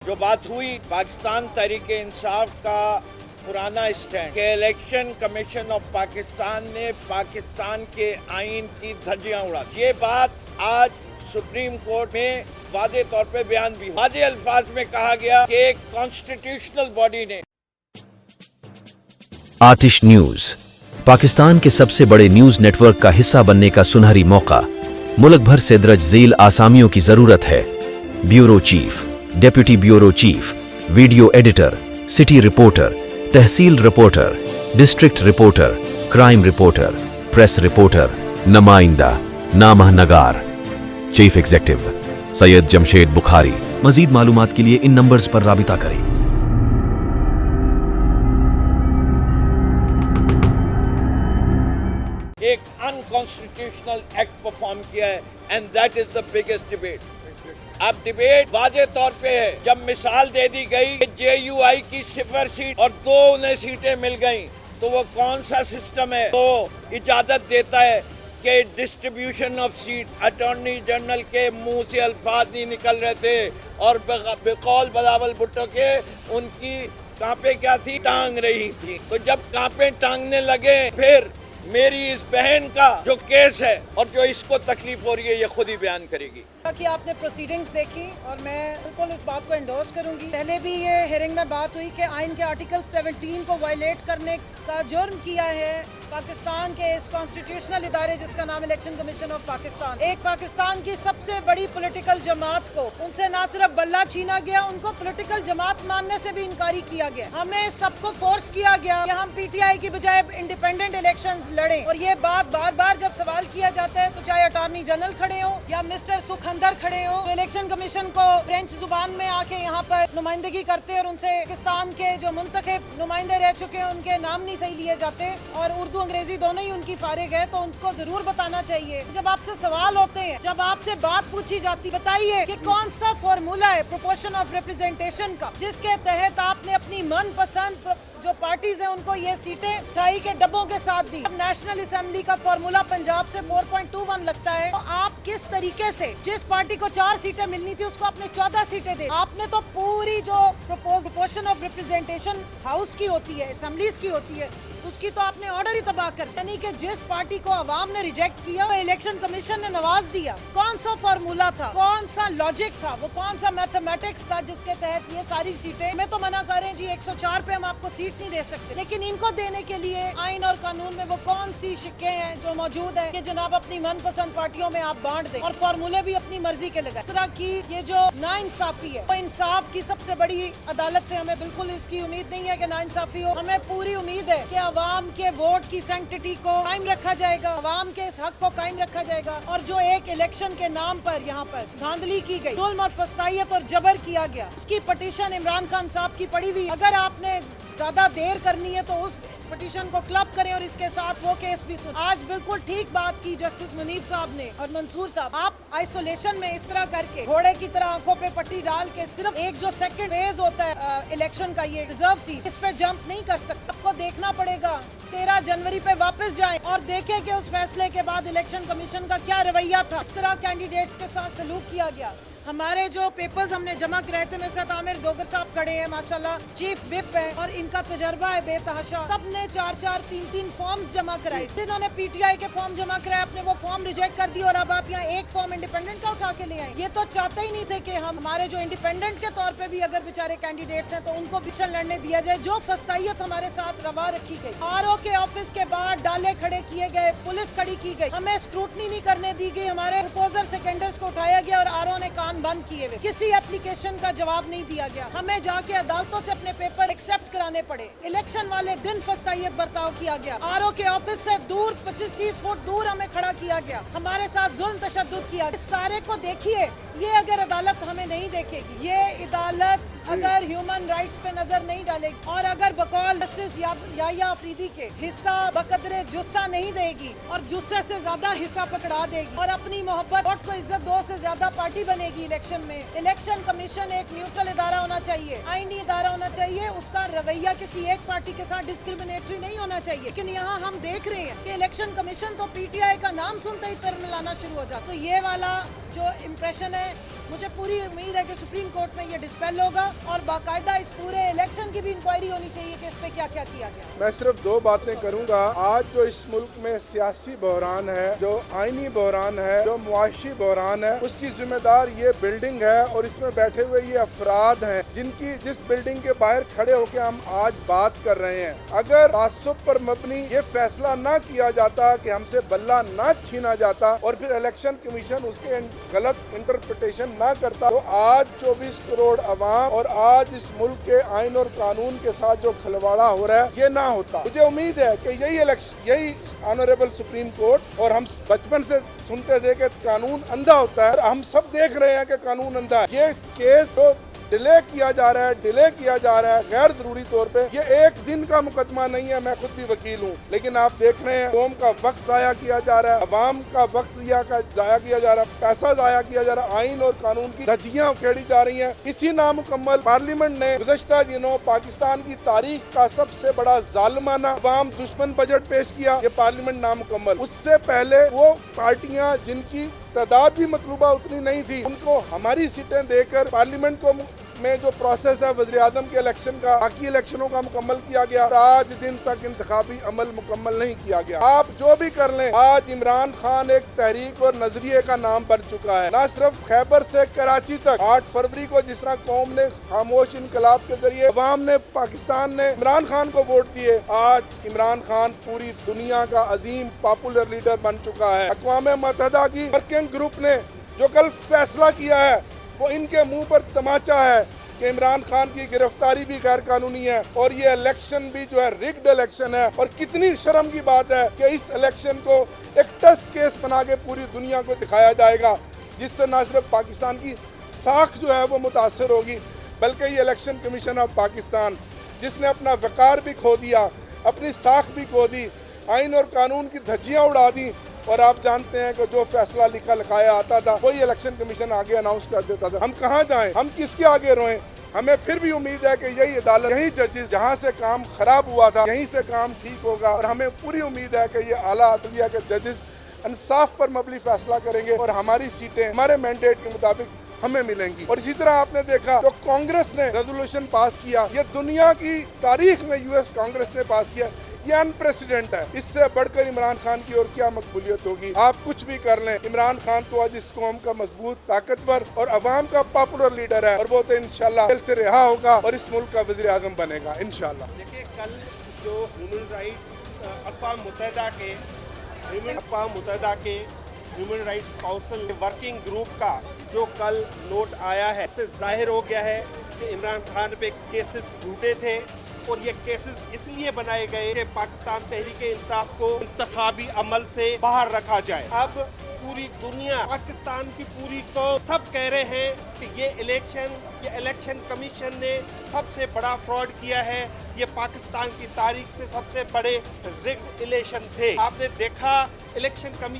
जो बात हुई पाकिस्तान तहरीक इंसाफ का पुराना स्टैंड कि इलेक्शन कमीशन ऑफ पाकिस्तान ने पाकिस्तान के आइन की धज्जियां उड़ा दी। ये बात आज सुप्रीम कोर्ट में वादे तौर पे बयान भी वादे अल्फाज में कहा गया कि एक कॉन्स्टिट्यूशनल बॉडी ने। आतिश न्यूज पाकिस्तान के सबसे बड़े न्यूज नेटवर्क का हिस्सा बनने का सुनहरी मौका। मुल्क भर से दर्ज झेल आसामियों की जरूरत है। Bureau chief, deputy bureau chief, video editor, city reporter, tehsil reporter, district reporter, crime reporter, press reporter, नुमाइंदा, नामह नगार। Chief executive Syed Jamshed Bukhari. मजीद मालूमात के लिए इन नंबर्स पर राबिता करें। एक अनकॉन्स्टिट्यूशनल एक्ट परफॉर्म किया है and that is the biggest debate. अब डिबेट वाजे तौर पे है। जब मिसाल दे दी गई कि JUI की 0 सीट और 2 उन्हें सीटें मिल गई, तो वो कौन सा सिस्टम है तो इजाजत देता है कि distribution of seat. Attorney general के मुंह से अल्फाज नहीं निकल रहे थे और बेकौल बिलावल भुट्टो के उनकी कांपे क्या थी, टांग रही थी। तो जब कांपे टांगने लगे, फिर मेरी इस बहन का जो केस है और जो इसको तकलीफ हो रही है, ये खुद ही बयान करेगी। कि आपने प्रोसीडिंग्स देखी और मैं बिल्कुल इस बात को एंडोर्स करूंगी। पहले भी ये हियरिंग में बात हुई कि आइन के आर्टिकल 17 को वायलेट करने का जुर्म किया है पाकिस्तान के इस कॉन्स्टिट्यूशनल इदारे जिसका नाम इलेक्शन कमीशन ऑफ पाकिस्तान। एक पाकिस्तान की सबसे बड़ी पॉलिटिकल जमात को उनसे ना सिर्फ बल्ला छीना गया, उनको पॉलिटिकल जमात मानने से भी इनकारी किया गया। हमें सबको फोर्स किया गया कि हम PTI की बजाय इंडिपेंडेंट इलेक्शंस लड़ें। और ये बात बार बार जब सवाल किया जाता है, तो चाहे अटॉर्नी जनरल खड़े हो या मिस्टर सुखंदर खड़े हो, तो इलेक्शन कमीशन को फ्रेंच जुबान में आके यहाँ पर नुमाइंदगी करते और उनसे पाकिस्तान के जो मुंतखब नुमाइंदे रह चुके हैं उनके नाम नहीं सही लिए जाते और उर्दू अंग्रेजी दोनों ही उनकी फारिग है। तो उनको जरूर बताना चाहिए जब आपसे सवाल होते हैं, जब आपसे बात पूछी जाती, बताइए कि कौन सा फॉर्मूला है प्रोपोर्शन ऑफ रिप्रेजेंटेशन का जिसके तहत आपने अपनी मनपसंद जो पार्टीज हैं उनको ये सीटें ठाई के डब्बों के साथ दी। नेशनल असेंबली का फॉर्मूला पंजाब से 4.21 लगता है, तो आप किस तरीके से जिस पार्टी को 4 सीटें मिलनी थी उसको आपने 14 सीटें दे। आपने तो पूरी जो प्रोपोर्शन ऑफ रिप्रेजेंटेशन हाउस की होती है, असेंबलीज की होती है, उसकी तो आपने ऑर्डर ही तबाह कर दिया। यानी कि जिस पार्टी को अवाम ने रिजेक्ट किया वो इलेक्शन कमीशन ने नवाज दिया। कौन सा फॉर्मूला था, कौन सा लॉजिक था, वो कौन सा मैथमेटिक्स था जिसके तहत ये सारी सीटें। मैं तो मना कर रहे हैं जी 104 पे हम आपको सीट नहीं दे सकते, लेकिन इनको देने के लिए आइन और कानून में वो कौन सी शिक्के हैं जो मौजूद है कि जनाब अपनी मनपसंद पार्टियों में आप बांट दें और फॉर्मूले भी अपनी मर्जी के लगाए। इस तरह की ये जो नाइंसाफी है, वो इंसाफ की सबसे बड़ी अदालत से हमें बिल्कुल इसकी उम्मीद नहीं है कि नाइंसाफी हो। हमें पूरी उम्मीद है कि अवाम के वोट की सैंक्टिटी को कायम रखा जाएगा, अवाम के इस हक को कायम रखा जाएगा। और जो एक इलेक्शन के नाम पर यहाँ पर धांधली की गई, जुल्म और फस्तायत और जबर किया गया, उसकी पटिशन इमरान खान साहब की पड़ी हुई। अगर आपने ज्यादा देर करनी है तो उस पटिशन को क्लब करें और इसके साथ वो केस भी सुन। आज बिल्कुल ठीक बात की जस्टिस मुनीब साहब ने और मंसूर साहब। आप आइसोलेशन में इस तरह करके घोड़े की तरह आंखों पे पट्टी डाल के सिर्फ एक जो सेकंड फेज होता है इलेक्शन का, ये रिजर्व सीट, इस पे जंप नहीं कर सकते। आपको देखना पड़ेगा 13 जनवरी पे वापस जाएं और देखें कि उस फैसले के बाद इलेक्शन कमीशन का क्या रवैया था, इस तरह कैंडिडेट्स के साथ सलूक किया गया। हमारे जो पेपर्स हमने जमा कराए थे, मेरे साथ आमिर डोगर साहब खड़े हैं, माशाल्लाह चीफ विप है और इनका तजर्बा है बेतहाशा। सबने 4-4, 3-3 फॉर्म्स जमा कराए। जिन्होंने PTI के फॉर्म जमा कराए, आपने वो फॉर्म रिजेक्ट कर दिया और अब आप यहाँ एक फॉर्म इंडिपेंडेंट का उठा के ले आए। ये तो चाहते ही नहीं थे कि हमारे जो इंडिपेंडेंट के तौर पे भी अगर बेचारे कैंडिडेट्स हैं तो उनको इलेक्शन लड़ने दिया जाए। जो फस्तायत हमारे साथ रवा रखी गई, RO के ऑफिस के बाहर डाले खड़े किए गए, पुलिस खड़ी की गई, हमें स्क्रूटनी नहीं करने दी गई, हमारे प्रपोजर सेकेंडर्स को उठाया गया और RO ने कान बंद किए हुए, किसी एप्लीकेशन का जवाब नहीं दिया गया। हमें जाके अदालतों से अपने पेपर एक्सेप्ट कराने पड़े। इलेक्शन वाले दिन फस्तायत बर्ताव किया गया, RO के ऑफिस से दूर 25-30 फुट दूर हमें खड़ा किया गया, हमारे साथ जुल्म तशद्दुद किया। इस सारे को देखिए, ये अगर अदालत हमें नहीं देखेगी, ये अदालत अगर ह्यूमन राइट्स पे नजर नहीं डालेगी और अगर बकौल जस्टिस याया अफरीदी के हिस्सा बकदरे जुस्सा नहीं देगी और जुस्से से ज्यादा हिस्सा पकड़ा देगी और अपनी मोहब्बत वोट को इज्जत दो से ज्यादा पार्टी बनेगी इलेक्शन में। इलेक्शन कमीशन एक न्यूट्रल इदारा होना चाहिए, आईनी इदारा होना चाहिए, उसका रवैया किसी एक पार्टी के साथ डिस्क्रिमिनेटरी नहीं होना चाहिए। लेकिन यहाँ हम देख रहे हैं कि इलेक्शन कमीशन तो PTI का नाम सुनते ही तरह मिलाना शुरू हो जाता। तो ये वाला जो इम्प्रेशन है मुझे पूरी उम्मीद है कि सुप्रीम कोर्ट में ये डिस्पेल होगा और बाकायदा इस पूरे इलेक्शन की भी इंक्वायरी होनी चाहिए कि इस पे क्या क्या किया गया। मैं सिर्फ दो बातें करूंगा। आज जो इस मुल्क में सियासी बहरान है, जो आईनी बहरान है, जो मुआशी बहरान है, उसकी जिम्मेदार ये बिल्डिंग है और इसमें बैठे हुए ये अफराद हैं जिस बिल्डिंग के बाहर खड़े होकर हम आज बात कर रहे हैं। अगर तासुब पर मबनी ये फैसला ना किया जाता कि हमसे बल्ला ना छीना जाता और फिर इलेक्शन कमीशन उसके गलत इंटरप्रिटेशन ना करता, तो आज 24 करोड़ अवाम और आज इस मुल्क के आइन और कानून के साथ जो खिलवाड़ा हो रहा है ये ना होता। मुझे उम्मीद है कि यही ऑनरेबल सुप्रीम कोर्ट, और हम बचपन से सुनते थे कि कानून अंधा होता है, हम सब देख रहे हैं कि कानून अंधा है। ये केस तो डिले किया जा रहा है गैर जरूरी तौर पे। ये एक दिन का मुकदमा नहीं है, मैं खुद भी वकील हूँ, लेकिन आप देख रहे हैं कौम का वक्त जाया किया जा रहा है, अवाम का वक्त जाया किया जा रहा है, पैसा जाया किया जा रहा है, आइन और कानून की धज्जियां उखेड़ी जा रही हैं। इसी नामुकम्मल पार्लियामेंट ने गुज़श्ता दिनों पाकिस्तान की तारीख का सबसे बड़ा जालिमाना अवाम दुश्मन बजट पेश किया। ये पार्लियामेंट नामुकम्मल, उससे पहले वो पार्टियां जिनकी तादाद भी मतलूबा उतनी नहीं थी, उनको हमारी सीटें देकर पार्लियामेंट को में जो प्रोसेस है वज़ीर आज़म के इलेक्शन का, बाकी इलेक्शनों का मुकम्मल किया गया। आज दिन तक इंतखाबी अमल मुकम्मल नहीं किया गया। आप जो भी कर लें, आज इमरान खान एक तहरीक और नजरिए का नाम बन चुका है। न सिर्फ खैबर से कराची तक 8 फरवरी को जिस तरह कौम ने खामोश इनकलाब के जरिए अवाम ने पाकिस्तान ने इमरान खान को वोट दिए, आज इमरान खान पूरी दुनिया का अजीम पॉपुलर लीडर बन चुका है। अक़वाम मुत्तहिदा की वर्किंग ग्रुप ने जो कल फैसला किया है वो इनके मुंह पर तमाचा है कि इमरान खान की गिरफ्तारी भी गैर कानूनी है और ये इलेक्शन भी जो है रिग्ड इलेक्शन है। और कितनी शर्म की बात है कि इस इलेक्शन को एक टेस्ट केस बना के पूरी दुनिया को दिखाया जाएगा, जिससे न सिर्फ पाकिस्तान की साख जो है वो मुतासर होगी, बल्कि ये इलेक्शन कमीशन ऑफ पाकिस्तान जिसने अपना वकार भी खो दिया, अपनी साख भी खो दी, आइन और कानून की धज्जियाँ उड़ा दी। और आप जानते हैं कि जो फैसला लिखाया आता था वही इलेक्शन कमीशन आगे अनाउंस कर देता था। हम कहाँ जाएं, हम किसके आगे रोएं? हमें फिर भी उम्मीद है कि यही अदालत, यही जजेस जहाँ से काम खराब हुआ था यहीं से काम ठीक होगा। और हमें पूरी उम्मीद है कि ये आला अदलिया के जजेस इंसाफ पर मबनी फैसला करेंगे और हमारी सीटें हमारे मैंडेट के मुताबिक हमें मिलेंगी। और इसी तरह आपने देखा जो कांग्रेस ने रेजोल्यूशन पास किया, ये दुनिया की तारीख में यूएस कांग्रेस ने पास किया, ये अनप्रेसिडेंट है। इससे बढ़कर इमरान खान की और क्या मकबूलियत होगी? आप कुछ भी कर लें, इमरान खान तो आज इस कौम का मजबूत, ताकतवर और अवाम का पॉपुलर लीडर है और वो तो इंशाल्लाह जेल से रिहा होगा और इस मुल्क का वज़ीर आज़म बनेगा इंशाल्लाह। देखिए, कल जो ह्यूमन राइट्स अक़वाम मुत्तहिदा के human rights council working group का जो कल नोट आया है, इससे जाहिर हो गया है कि इमरान खान पे केसेस झूठे थे और ये केसेस इसलिए बनाए गए कि पाकिस्तान तहरीक-ए-इंसाफ को इंतखाबी अमल से बाहर रखा जाए। अब पूरी दुनिया, पाकिस्तान की पूरी कौम सब कह रहे हैं कि ये इलेक्शन कमीशन ने सबसे बड़ा फ्रॉड किया है, ये पाकिस्तान की तारीख से सबसे बड़े रिग्ड इलेक्शन थे। आपने देखा इलेक्शन कमीशन